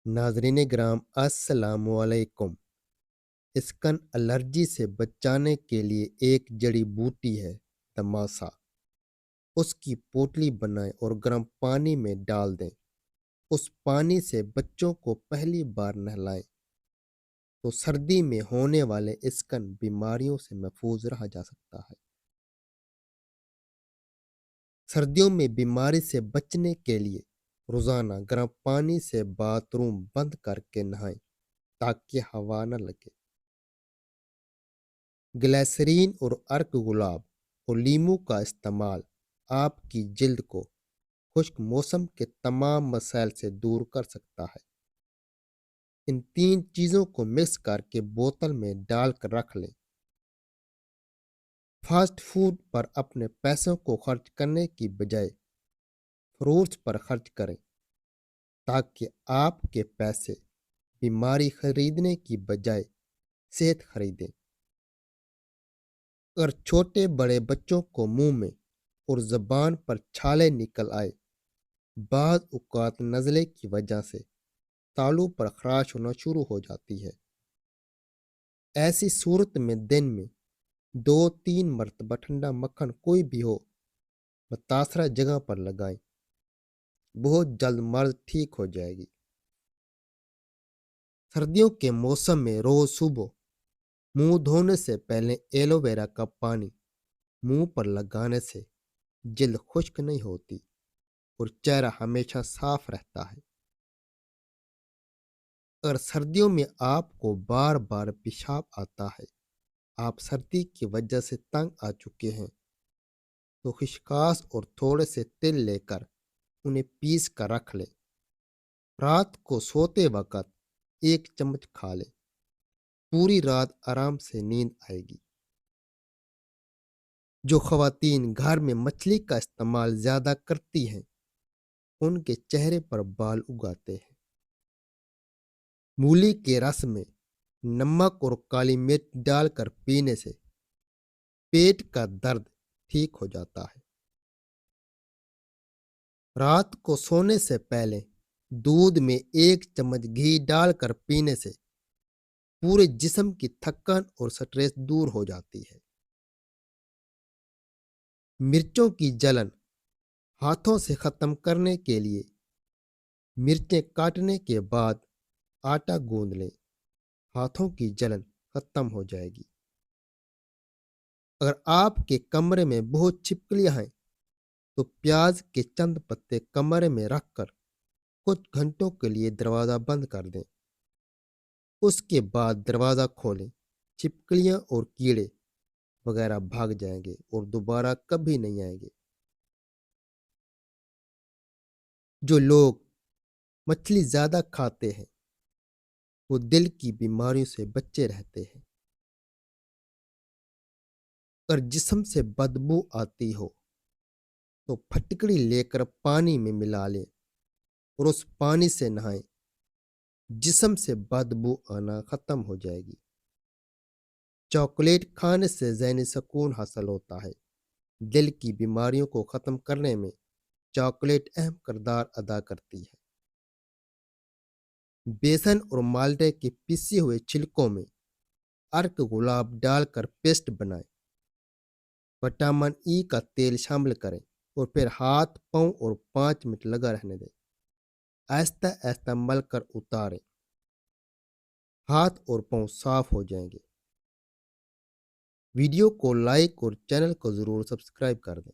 नाजरीन ग्राम अस्सलाम वालेकुम। स्कन एलर्जी से बचाने के लिए एक जड़ी बूटी है तमाशा। उसकी पोटली बनाएं और गर्म पानी में डाल दें। उस पानी से बच्चों को पहली बार नहलाएं तो सर्दी में होने वाले स्कन बीमारियों से महफूज रहा जा सकता है। सर्दियों में बीमारी से बचने के लिए रोजाना गर्म पानी से बाथरूम बंद करके नहाएं ताकि हवा न लगे। ग्लिसरीन और अर्क गुलाब और लीमू का इस्तेमाल आपकी जिल्द को खुश्क मौसम के तमाम मसाइल से दूर कर सकता है। इन 3 चीज़ों को मिक्स करके बोतल में डालकर रख लें। फास्ट फूड पर अपने पैसों को खर्च करने की बजाय फ्रूट्स पर खर्च करें ताकि आपके पैसे बीमारी खरीदने की बजाय सेहत खरीदें। अगर छोटे बड़े बच्चों को मुंह में और ज़बान पर छाले निकल आए, बाज़ औक़ात नज़ले की वजह से तालू पर खराश होना शुरू हो जाती है। ऐसी सूरत में दिन में 2-3 मरतबा ठंडा मक्खन कोई भी हो मुतासरा जगह पर लगाएं। बहुत जल्द मर्ज ठीक हो जाएगी। सर्दियों के मौसम में रोज सुबह मुंह धोने से पहले एलोवेरा का पानी मुंह पर लगाने से जल्द खुश्क नहीं होती और चेहरा हमेशा साफ रहता है। अगर सर्दियों में आपको बार बार पेशाब आता है, आप सर्दी की वजह से तंग आ चुके हैं, तो खिशकाश और थोड़े से तिल लेकर उन्हें पीस कर रख लें। रात को सोते वक्त 1 चम्मच खा लें। पूरी रात आराम से नींद आएगी। जो ख़वातीन घर में मछली का इस्तेमाल ज़्यादा करती हैं, उनके चेहरे पर बाल उगाते हैं। मूली के रस में नमक और काली मिर्च डालकर पीने से पेट का दर्द ठीक हो जाता है। रात को सोने से पहले दूध में 1 चम्मच घी डालकर पीने से पूरे जिस्म की थकान और स्ट्रेस दूर हो जाती है। मिर्चों की जलन हाथों से खत्म करने के लिए मिर्चें काटने के बाद आटा गूंद लें। हाथों की जलन खत्म हो जाएगी। अगर आपके कमरे में बहुत छिपकलियां हैं, तो प्याज के चंद पत्ते कमरे में रखकर कुछ घंटों के लिए दरवाज़ा बंद कर दें। उसके बाद दरवाज़ा खोलें। छिपकलियां और कीड़े वगैरह भाग जाएंगे और दोबारा कभी नहीं आएंगे। जो लोग मछली ज़्यादा खाते हैं, वो दिल की बीमारियों से बचे रहते हैं। अगर जिस्म से बदबू आती हो, तो फटकड़ी लेकर पानी में मिला लें और उस पानी से नहाएं। जिस्म से बदबू आना खत्म हो जाएगी। चॉकलेट खाने से ज़हनी सुकून हासिल होता है। दिल की बीमारियों को ख़त्म करने में चॉकलेट अहम किरदार अदा करती है। बेसन और माल्टे के पिसे हुए छिलकों में अर्क गुलाब डालकर पेस्ट बनाएं। विटामिन ई का तेल शामिल करें और फिर हाथ पाँव और 5 मिनट लगा रहने दें। आहिस्ता आहिस्ता मल कर उतारें। हाथ और पाँव साफ हो जाएंगे। वीडियो को लाइक और चैनल को ज़रूर सब्सक्राइब कर दें।